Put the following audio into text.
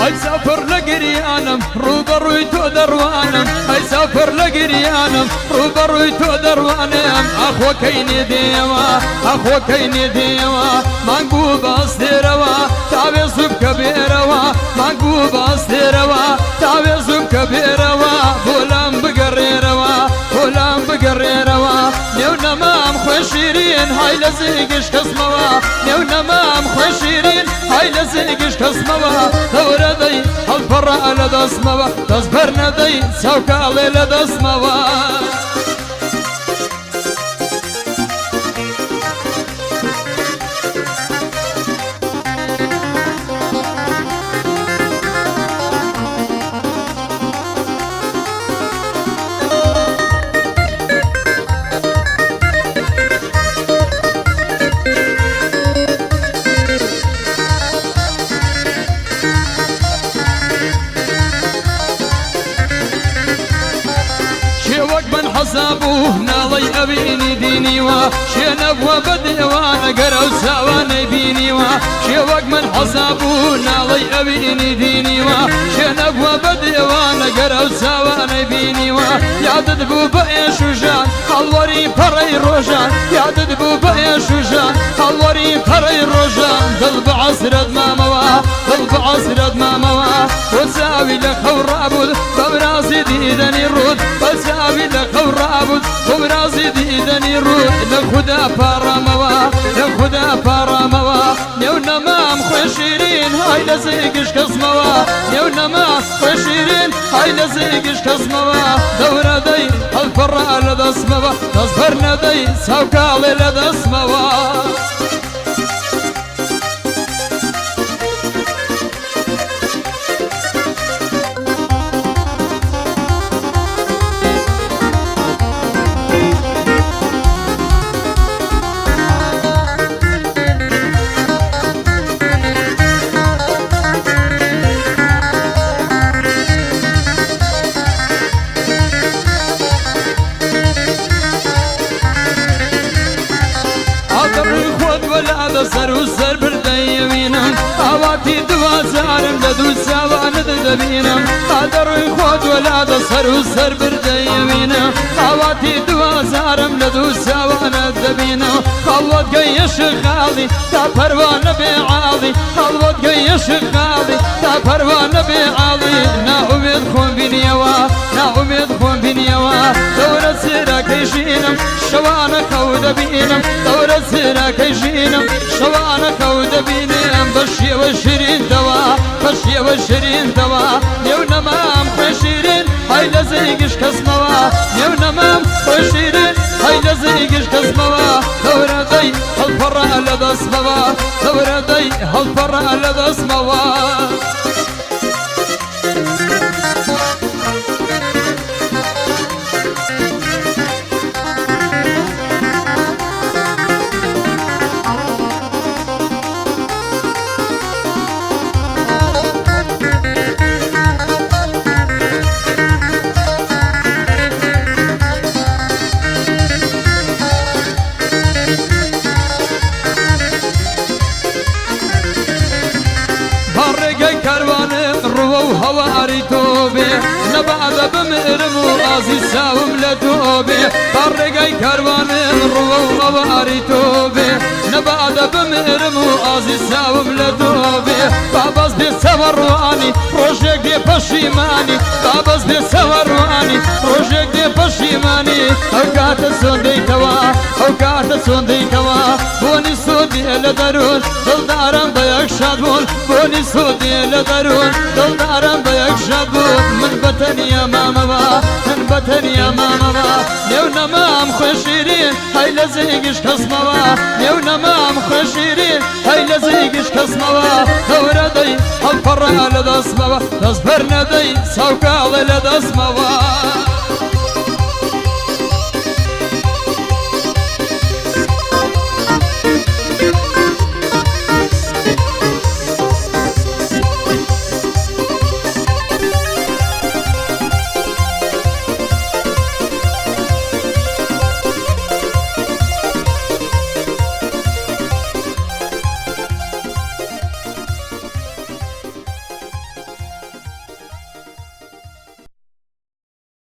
ئەی سافر لە گریانم ڕوبەڕووی تۆ دەڕوانم ئەی سافر لە گریانم ڕوبەڕووی تۆ دەڕوانم ئەخۆکەی نێدێەوە ئەخۆکەی نێدێەوە مانگ بوو باستێرەوە تاوێ زوب کە بێرەوە مانگ بوو باستێرەوە تاوێ زوب کە بێرەوە بۆلام بگەڕێرەوە بۆلام بگەڕێرەوە نێو نەمام خۆی شیرین های لە زیگش کەسمەوە نێو نەمام خۆی شیرین های لە زیگش کەسمەوە دەورە دەی هەڵپەڕە لە دەستمەوە دەست بەر نەدەی چاوکاڵێ لە دەستمەوە حسابوه ناڵی ئەبینی دینیوە شوێنەبووە بە دێوانە گەرە و چاوانەی بینیوە شێوەک من حەسابوو ناڵی ئەبینی دینیوە شوێنەبووە بە دێوانە گەرە و چاوانەی بینیوە یادت بوو بە ئێش و ژان هەڵوەری پەڕەی ڕۆژان یادت بوو بە ئێش و ژان هەڵوەری پەڕەی ڕۆژان دڵ بە عەسرەت مامەوە دڵ بە عەسرەت مامەوە بۆ چاوی لە خەوڕابوود بەبرازی دیدەنی ڕوود بە چاوی لە خەوڕابوود بەبرازی دیدەنی ڕوود لە خودا پاڕامەوە لە خودا پاڕامەوە نێو نەمام خۆی شیرین های لە زیگش کەسمەوە نێو نەمام خۆی شیرین های لە زیگش کەسمەوە دەورە دەی هەڵپەڕە لە دەستمەوە دەست بەر نەدەی چاوکاڵێ لە دەستمەوە سەر و سەر بردەیەوینم ئاواتی دوازارم لە دوو چاوانت دەبینم ئادەڕووی خۆت وەلادە سەر و سەر بردەیەوینم ئاواتی دوازارم لە دوو چاوانت دەبینم خەڵوەت گەیەش خاڵی تا پەروانە بێعاڵی خەڵوەت گەیەش خاڵی تا پەروانە بێعاڵی ناومێد خۆم بینیەوە ناومێد خۆم بینیەوە دەورە سێراکەی ژینم شەوانە خەو دەبینم دەورە سێراکەی ژینم شەوانە خەو دەبینم بە شێوە شیرینتەوە بە شێوە شیرینتەوە نێو نەمام خۆی شیرین های لە زیگش کەسمەوە نێو نەمام خۆی شیرین های لە زیگش کەسمەوە دەورە دەی هەڵپەڕە لە دەستمەوە دەورە دەی هەڵپەڕە لە دەستمەوە هەواری تۆ بێ نەبادە بمرم و ئازی چاوم لە تۆ بێ تا ڕێگای کاروانێ ڕوە و هەواری تۆ بێ نەبادە بمرم و ئازی چاوم لە تۆ بێ بابەز بێ چەوەڕوانی ڕۆژێک دێ پەشیمانی بابەز بێ چەوەڕوانی ڕۆژێک دێ پەشیمانی ئەو کاتە چۆن دەیتەوە ئەو کاتە چۆن دەیتەوە بۆنی سۆدێ لە دەروون دڵدارم بە یەک شاد بوون بۆنی سۆدێ لە دەروون دڵدارم بە یەک شاد بوون من بەتەنیا مامەوە من بەتەنیا مامەوە نێو نەمام خۆی شیرین های لە زیگش کەسمەوە نێو نەمام خۆی شیرین های لە زیگش کەسمەوە دەورە دەی هەڵپەڕە لە دەستمەوە دەست بەر نەدەی چاوکاڵێ لە دەستمەوە